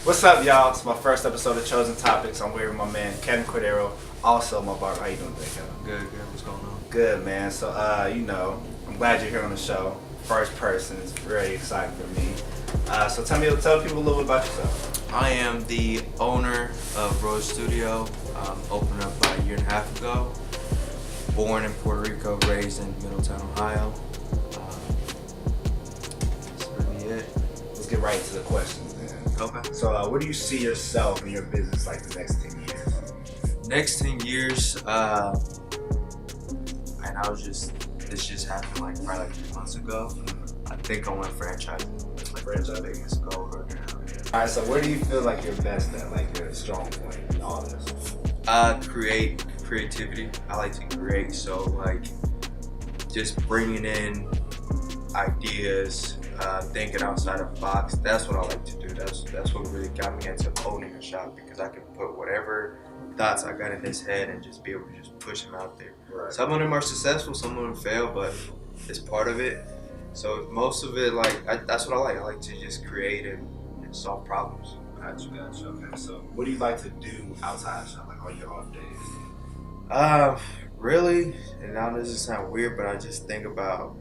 What's up, y'all? It's my first episode of Chosen Topics. I'm here with my man Kevin Cordero, also my barber. How you doing today, Kevin? Good. What's going on? Good, man. So, I'm glad you're here on the show. First person, it's very exciting for me. So tell people a little bit about yourself. I am the owner of Rose Studio. Opened up about a year and a half ago. Born in Puerto Rico, raised in Middletown, Ohio. That's really it. Let's get right to the questions then. Okay. So, where do you see yourself in your business like the next 10 years? Next 10 years, this just happened like probably like 3 months ago. I think I want to franchise. It's like the biggest goal right now. Alright, so where do you feel like you're best at, like your strong point in all this? Creativity. I like to create, so like just bringing in ideas, thinking outside of the box. That's what I like to do. That's what really got me into owning a shop, because I can put whatever thoughts I got in this head and just be able to just push them out there. Right. Some of them are successful, some of them fail, but it's part of it. So most of it, that's what I like. I like to just create and solve problems. Gotcha. Okay. So, what do you like to do outside of shop, like on your off days? Really, and now this just sound weird, but I just think about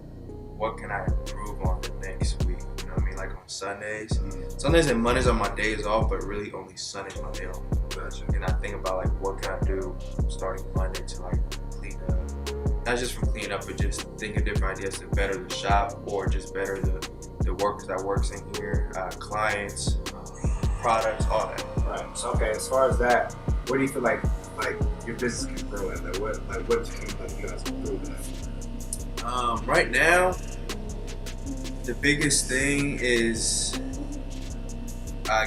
what can I improve on the next week. You know what I mean? Like on Sundays. Sundays and Mondays are my days off, but really only Sunday's my day off. Gotcha. And I think about like what can I do starting Monday to like clean up. Not just from clean up, but just think of different ideas to better the shop or just better the workers that works in here, clients, products, all that. Right. So, okay, as far as that, where do you feel like your business can grow at? What can you guys improve at? Right now, the biggest thing is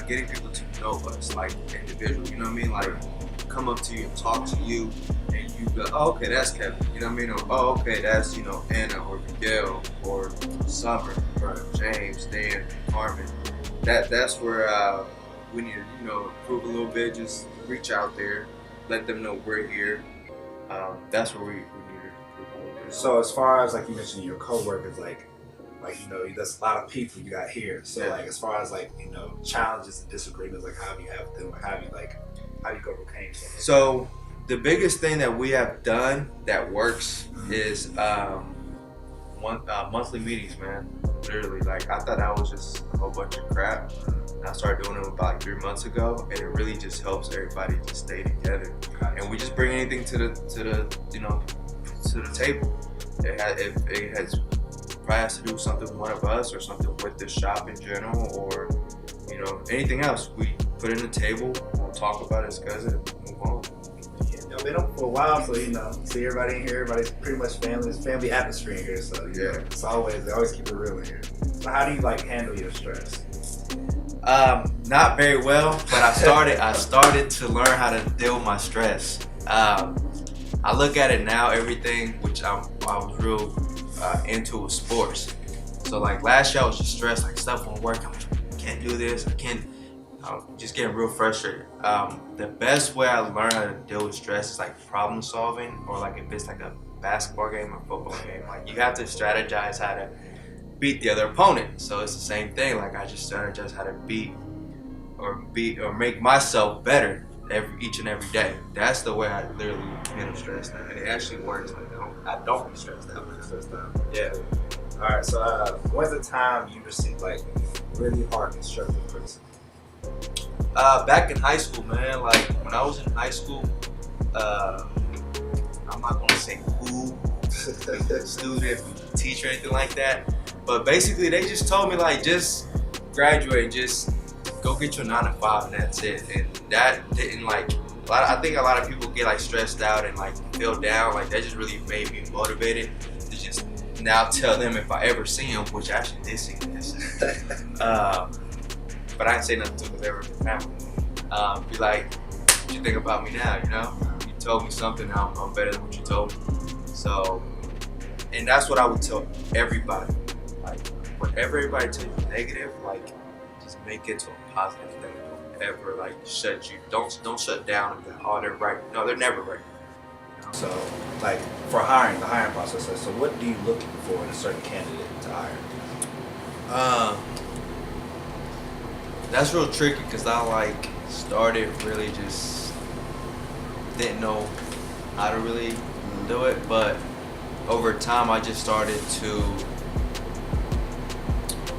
getting people to know us, like individuals. You know what I mean? Like come up to you and talk to you, and you go, "Oh, okay, that's Kevin." You know what I mean? Or, "Oh, okay, that's Anna or Miguel or Summer, Right. James, Dan, Carmen." That's where we need to improve a little bit. Just reach out there, let them know we're here. That's where we need to improve a little bit. So, as far as like you mentioned, your coworkers, there's a lot of people you got here. So, Yeah. like as far as challenges and disagreements, like how do you have them, or how do you go overcome them? So the biggest thing that we have done that works is monthly meetings, man. Literally, like I thought that was just a whole bunch of crap. And I started doing them about 3 months ago, and it really just helps everybody to stay together. And we just bring anything to the table. It has probably has to do with something with one of us or something with the shop in general, or anything else. We put it on the table, we'll talk about it, discuss it, and move on. Yeah, y'all been up for a while, so see everybody in here. Everybody's pretty much family. It's family atmosphere in here, so Yeah. They always keep it real in here. So how do you handle your stress? Not very well, but I started to learn how to deal with my stress. I look at it now, everything which I was real into was sports. So like last year I was just stressed, like stuff won't work. I'm like, I can't do this. I'm just getting real frustrated. The best way I learned how to deal with stress is like problem solving, or like if it's like a basketball game or football game. Like you have to strategize how to beat the other opponent. So it's the same thing. Like I just strategize how to beat or make myself better each and every day. That's the way I literally handle stress now, and it actually works. Like I don't I don't be stressed out. Yeah. All right. So, when's the time you received like really hard constructive criticism? Back in high school, man. Like when I was in high school, I'm not gonna say who, student, teacher, anything like that. But basically, they just told me like, just graduate, just go get your 9 to 5, and that's it. And that didn't like. I think a lot of people get like stressed out and like feel down. Like that just really made me motivated to just now tell them if I ever see them, which I actually did see them yesterday. But I didn't say nothing to them because they were family. Be like, what you think about me now? You know, you told me something. I'm better than what you told me. So, and that's what I would tell everybody. Like, whenever everybody tells you negative, like, just make it to a positive thing. Don't ever like shut you. Don't shut down and be like, oh, they're right. No, they're never right. You know? So, like for hiring, the hiring process. So, what are you looking for in a certain candidate to hire? That's real tricky because I like started really just didn't know how to really do it, but over time I just started to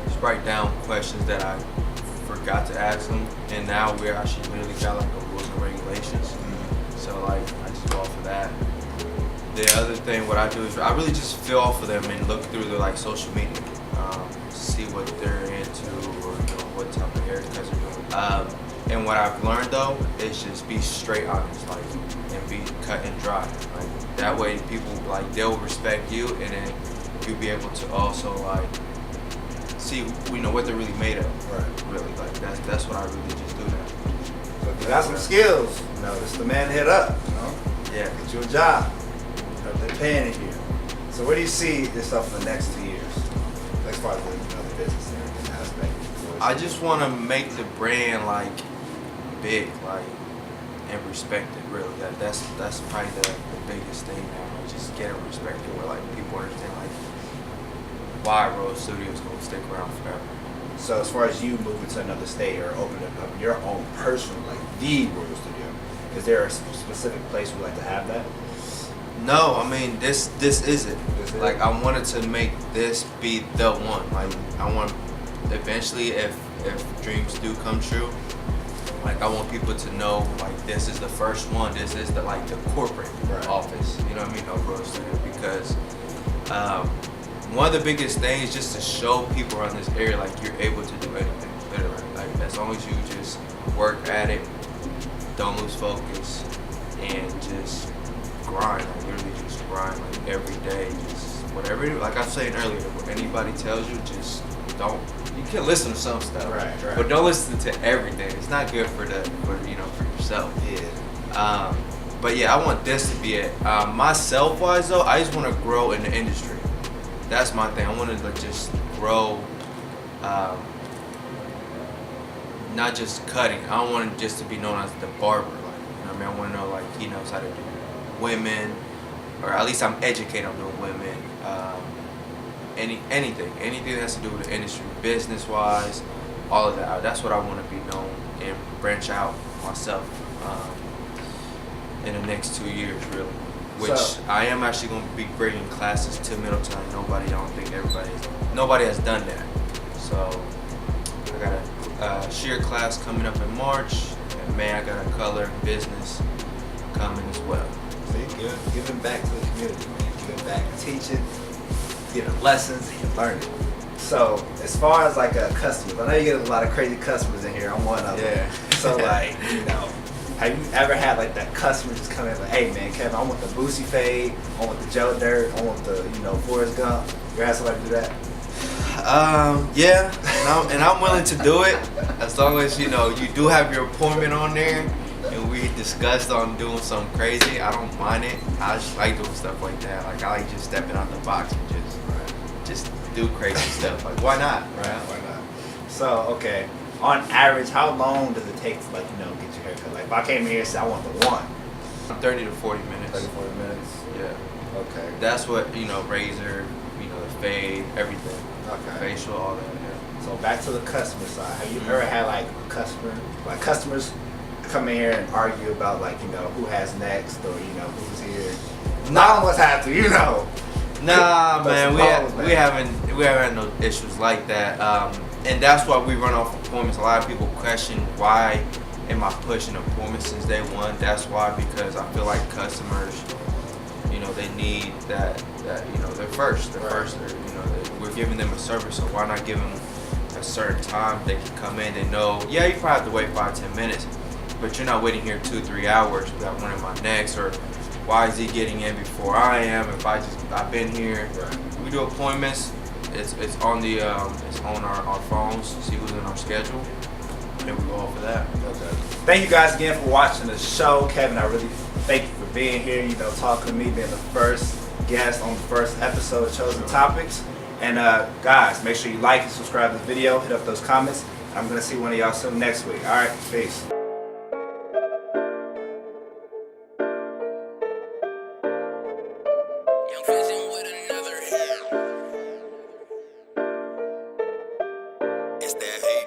just write down questions that I forgot to ask them, and now we're actually really got like a rules and regulations. So like I just go off of that. The other thing what I do is I really just feel off of them and look through their like social media, see what they're into or what type of haircuts they're doing. And what I've learned though is just be straight honest, like, and be cut and dry. Like that way people like they'll respect you, and then you'll be able to also like see what they're really made of. Right. Really, like that's what I really just do now. So, if you got some skills, this is the man to hit up. Yeah. Get you a job. They're paying it here. So, where do you see yourself in the next 2 years, as far as the business and everything aspect? I just want to make the brand like big, like, and respected. Really, that's probably the biggest thing now. Just getting respected, where like people understand like why Rose Studios gonna stick around forever. So, as far as you moving to another state or opening up your own personal, like the Royal Studio, is there a specific place you'd like to have that? No, I mean this is it. This is Like it? I wanted to make this be the one. Like I want eventually, if dreams do come true, like I want people to know like this is the first one. This is the like the corporate office. You know what I mean? Of Rose Studio, because one of the biggest things is just to show people around this area like you're able to do anything. Literally, like as long as you just work at it, don't lose focus, and just grind. Like literally just grind like every day. Just whatever. Like I was saying earlier, what anybody tells you, just don't. You can listen to some stuff, Right. but don't listen to everything. It's not good for yourself. Yeah. But yeah, I want this to be it. Myself wise though, I just want to grow in the industry. That's my thing. I want to just grow, not just cutting. I don't want it just to be known as the barber. Like, you know what I mean? I want to know like he knows how to do women, or at least I'm educated on doing women. Anything that has to do with the industry, business wise, all of that. That's what I want to be known and branch out myself in the next 2 years, really. Which I am actually going to be bringing classes to Middleton. Nobody has done that. So I got a shear class coming up in March, and May I got a color business coming as well. So you're good. Giving back to the community, man. Giving back, teaching, lessons, and learning. So as far as like customers, I know you get a lot of crazy customers in here. I'm one of them. Yeah. So like, have you ever had like that customer just come in like, hey man, Kevin, I want the Boosie fade, I want the Joe Dirt, I want the Forrest Gump. You ever had somebody do that? Yeah, and I'm willing to do it as long as you do have your appointment on there, and we discussed on doing something crazy. I don't mind it. I just like doing stuff like that. Like I like just stepping out the box and just do crazy stuff. Like why not? Right? Why not? So okay, on average, how long does it take to get your haircut? Like if I came here and said I want the one. 30 to 40 minutes. 30 to 40 minutes. Yeah. Okay. That's what razor, the fade, everything. Okay. Facial, all that. Yeah. So back to the customer side. Have you ever had like customers come in here and argue about who has next or who's here? I almost have to, you know. Nah, But man, some we balls, man. haven't had no issues like that, and that's why we run off appointments. A lot of people question why am I pushing appointments since day one. That's why, because I feel like customers, you know, they need that you know, they're first. We're giving them a service, so why not give them a certain time they can come in? They know, yeah, you probably have to wait 5-10 minutes, but you're not waiting here 2-3 hours without running my next, or why is he getting in before I am? If I've been here. We do appointments. It's on the it's on our phones. See who's in our schedule, and we go off of that. Okay. Thank you guys again for watching the show. Kevin, I really thank you for being here, you know, talking to me, being the first guest on the first episode of Chosen Topics. And guys, make sure you like and subscribe to the video, hit up those comments. I'm gonna see one of y'all soon next week. Alright, peace. It's that hate.